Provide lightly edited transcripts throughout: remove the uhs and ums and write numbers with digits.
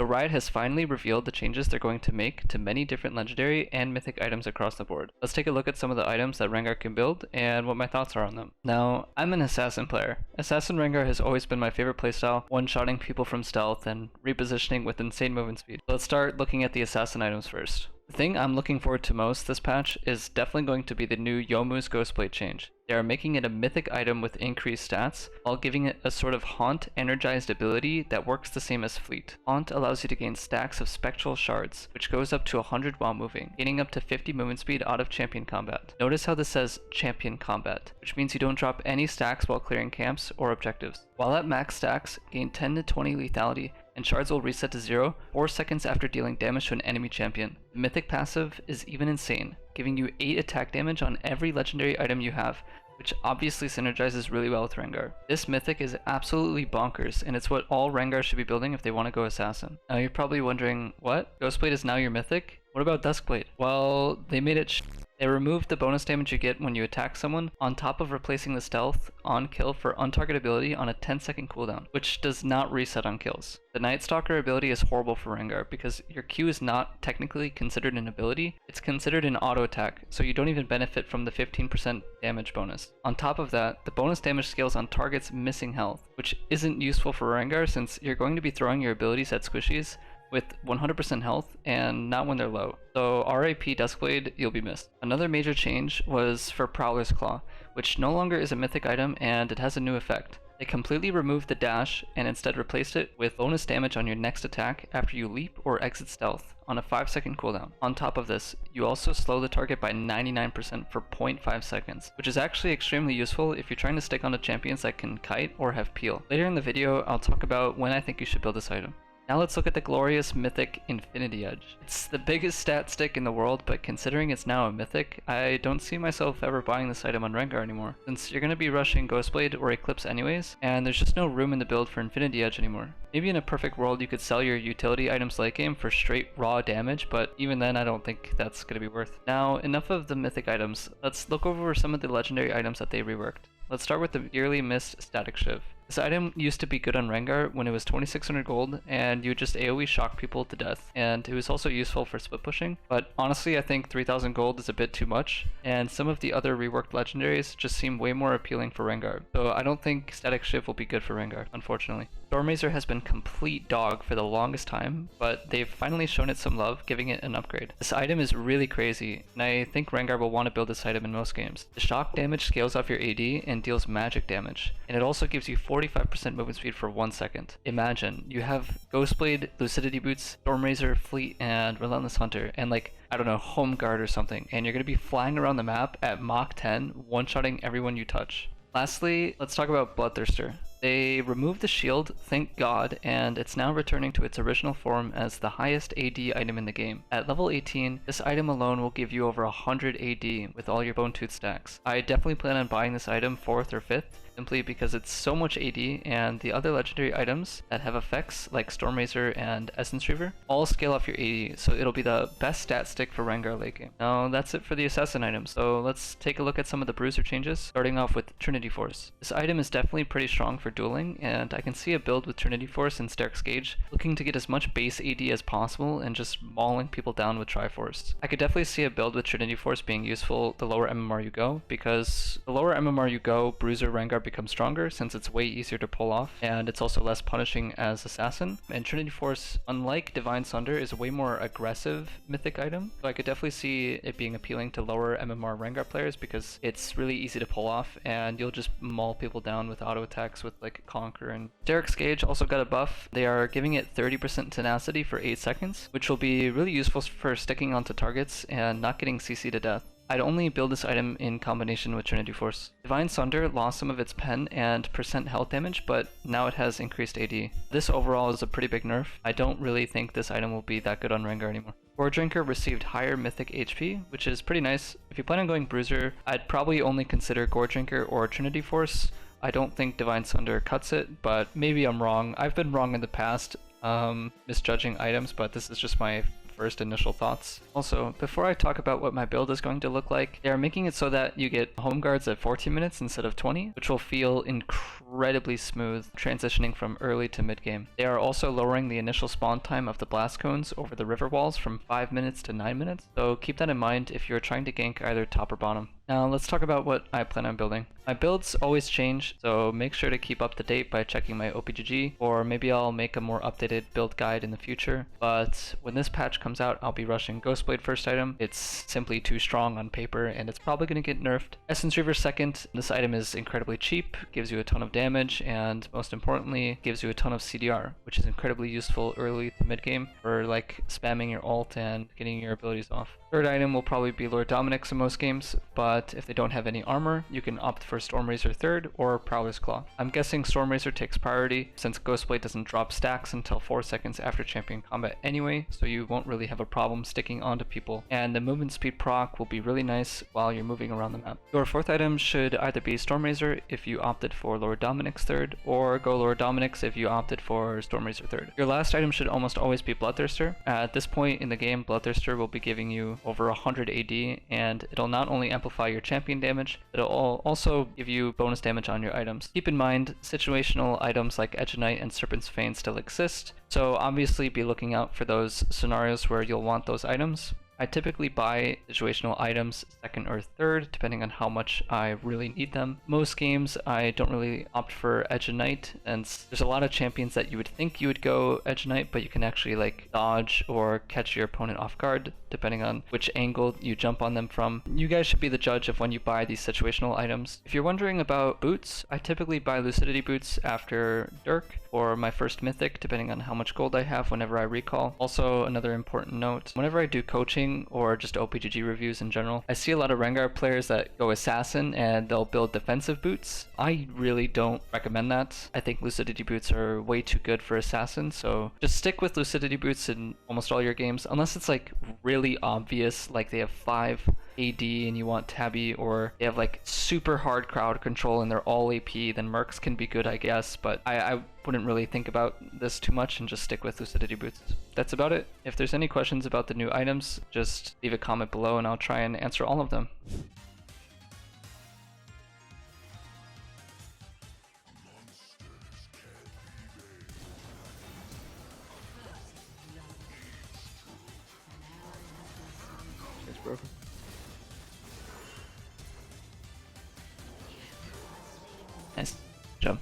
So Riot has finally revealed the changes they're going to make to many different legendary and mythic items across the board. Let's take a look at some of the items that Rengar can build and what my thoughts are on them. Now, I'm an assassin player. Assassin Rengar has always been my favorite playstyle, one-shotting people from stealth and repositioning with insane movement speed. Let's start looking at the assassin items first. The thing I'm looking forward to most this patch is definitely going to be the new Youmuu's Ghostblade change. They are making it a mythic item with increased stats, while giving it a sort of Haunt energized ability that works the same as Fleet. Haunt allows you to gain stacks of spectral shards, which goes up to 100 while moving, gaining up to 50 movement speed out of champion combat. Notice how this says champion combat, which means you don't drop any stacks while clearing camps or objectives. While at max stacks, gain 10 to 20 lethality, and shards will reset to 0 4 seconds after dealing damage to an enemy champion. The mythic passive is even insane, giving you 8 attack damage on every legendary item you have, which obviously synergizes really well with Rengar. This mythic is absolutely bonkers, and it's what all Rengar should be building if they want to go assassin. Now you're probably wondering, what? Ghostblade is now your mythic? What about Duskblade? Well, they made it They removed the bonus damage you get when you attack someone, on top of replacing the stealth on kill for untargetability on a 10-second cooldown, which does not reset on kills. The Night Stalker ability is horrible for Rengar because your Q is not technically considered an ability, it's considered an auto attack, so you don't even benefit from the 15% damage bonus. On top of that, the bonus damage scales on targets missing health, which isn't useful for Rengar since you're going to be throwing your abilities at squishies with 100% health and not when they're low. So RIP Duskblade, you'll be missed. Another major change was for Prowler's Claw, which no longer is a mythic item and it has a new effect. They completely removed the dash and instead replaced it with bonus damage on your next attack after you leap or exit stealth on a 5-second cooldown. On top of this, you also slow the target by 99% for 0.5 seconds, which is actually extremely useful if you're trying to stick onto champions that can kite or have peel. Later in the video, I'll talk about when I think you should build this item. Now let's look at the glorious mythic Infinity Edge. It's the biggest stat stick in the world, but considering it's now a mythic, I don't see myself ever buying this item on Rengar anymore, since you're going to be rushing Ghostblade or Eclipse anyways, and there's just no room in the build for Infinity Edge anymore. Maybe in a perfect world you could sell your utility items late game for straight raw damage, but even then I don't think that's going to be worth. Now enough of the mythic items, let's look over some of the legendary items that they reworked. Let's start with the dearly missed Statikk Shiv. This item used to be good on Rengar when it was 2600 gold and you would just AoE shock people to death, and it was also useful for split pushing, but honestly I think 3000 gold is a bit too much, and some of the other reworked legendaries just seem way more appealing for Rengar, so I don't think Statikk Shiv will be good for Rengar, unfortunately. Stormrazor has been complete dog for the longest time, but they've finally shown it some love, giving it an upgrade. This item is really crazy, and I think Rengar will want to build this item in most games. The shock damage scales off your AD and deals magic damage, and it also gives you 45% movement speed for 1 second. Imagine, you have Ghostblade, Lucidity Boots, Stormrazor, Fleet, and Relentless Hunter, and like, I don't know, Homeguard or something, and you're going to be flying around the map at Mach 10, one-shotting everyone you touch. Lastly, let's talk about Bloodthirster. They removed the shield, thank god, and it's now returning to its original form as the highest AD item in the game. At level 18, this item alone will give you over 100 AD with all your Bone Tooth stacks. I definitely plan on buying this item 4th or 5th, simply because it's so much AD, and the other legendary items that have effects like Stormrazor and Essence Reaver all scale off your AD, so it'll be the best stat stick for Rengar late game. Now that's it for the assassin items, so let's take a look at some of the bruiser changes, starting off with Trinity Force. This item is definitely pretty strong for dueling, and I can see a build with Trinity Force and Sterak's Gage looking to get as much base AD as possible and just mauling people down with Triforce. I could definitely see a build with Trinity Force being useful the lower MMR you go, because the lower MMR you go, Bruiser Rengar becomes stronger since it's way easier to pull off, and it's also less punishing as Assassin. And Trinity Force, unlike Divine Sunder, is a way more aggressive mythic item, so I could definitely see it being appealing to lower MMR Rengar players because it's really easy to pull off and you'll just maul people down with auto attacks with like Conquer. And Sterak's Gage also got a buff. They are giving it 30% tenacity for 8 seconds, which will be really useful for sticking onto targets and not getting CC to death. I'd only build this item in combination with Trinity Force. Divine Sunder lost some of its pen and percent health damage, but now it has increased AD. This overall is a pretty big nerf. I don't really think this item will be that good on Rengar anymore. Goredrinker received higher mythic HP, which is pretty nice. If you plan on going Bruiser, I'd probably only consider Goredrinker or Trinity Force. I don't think Divine Sunder cuts it, but maybe I'm wrong. I've been wrong in the past, misjudging items, but this is just my first initial thoughts. Also, before I talk about what my build is going to look like, they are making it so that you get home guards at 14 minutes instead of 20, which will feel incredibly smooth transitioning from early to mid game. They are also lowering the initial spawn time of the blast cones over the river walls from 5 minutes to 9 minutes, so keep that in mind if you're trying to gank either top or bottom. Now let's talk about what I plan on building. My builds always change, so make sure to keep up to date by checking my OPGG, or maybe I'll make a more updated build guide in the future. But when this patch comes out, I'll be rushing Ghostblade first item. It's simply too strong on paper, and it's probably going to get nerfed. Essence Reaver second. This item is incredibly cheap, gives you a ton of damage, and most importantly, gives you a ton of CDR, which is incredibly useful early to mid game for like spamming your ult and getting your abilities off. Third item will probably be Lord Dominik's in most games, but if they don't have any armor, you can opt for Stormrazor third or Prowler's Claw. I'm guessing Stormrazor takes priority since Ghostblade doesn't drop stacks until 4 seconds after champion combat anyway, so you won't really have a problem sticking onto people. And the movement speed proc will be really nice while you're moving around the map. Your fourth item should either be Stormrazor if you opted for Lord Dominik's third, or go Lord Dominik's if you opted for Stormrazor third. Your last item should almost always be Bloodthirster. At this point in the game, Bloodthirster will be giving you over 100 AD, and it'll not only amplify your champion damage, it'll also give you bonus damage on your items. Keep in mind, situational items like Edge of Night and Serpent's Fane still exist, so obviously be looking out for those scenarios where you'll want those items. I typically buy situational items second or third, depending on how much I really need them. Most games, I don't really opt for Edge of Night, and there's a lot of champions that you would think you would go Edge of Night, but you can actually like dodge or catch your opponent off guard, depending on which angle you jump on them from. You guys should be the judge of when you buy these situational items. If you're wondering about boots, I typically buy Lucidity boots after Dirk or my first mythic, depending on how much gold I have whenever I recall. Also, another important note, whenever I do coaching or just OPGG reviews in general, I see a lot of Rengar players that go Assassin and they'll build defensive boots. I really don't recommend that. I think Lucidity boots are way too good for Assassin, so just stick with Lucidity boots in almost all your games, unless it's like really obvious, like they have 5 AD and you want Tabby, or they have like super hard crowd control and they're all AP, then Mercs can be good, I guess, but I wouldn't really think about this too much and just stick with Lucidity boots. That's about it. If there's any questions about the new items, just leave a comment below and I'll try and answer all of them. It's broken. Nice job.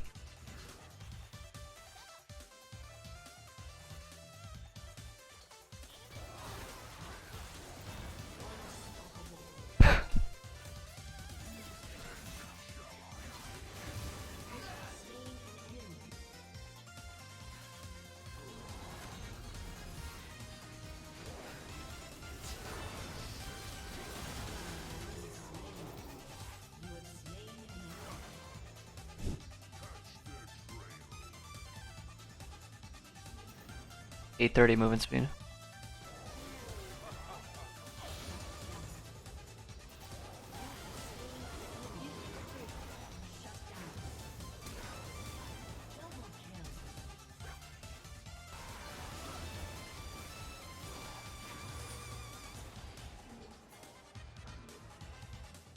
.830 movement speed.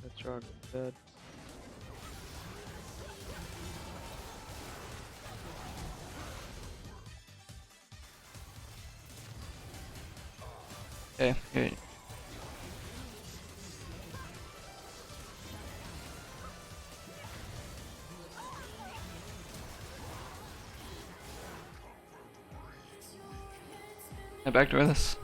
That's rock dead. Okay, good. I backdoor this.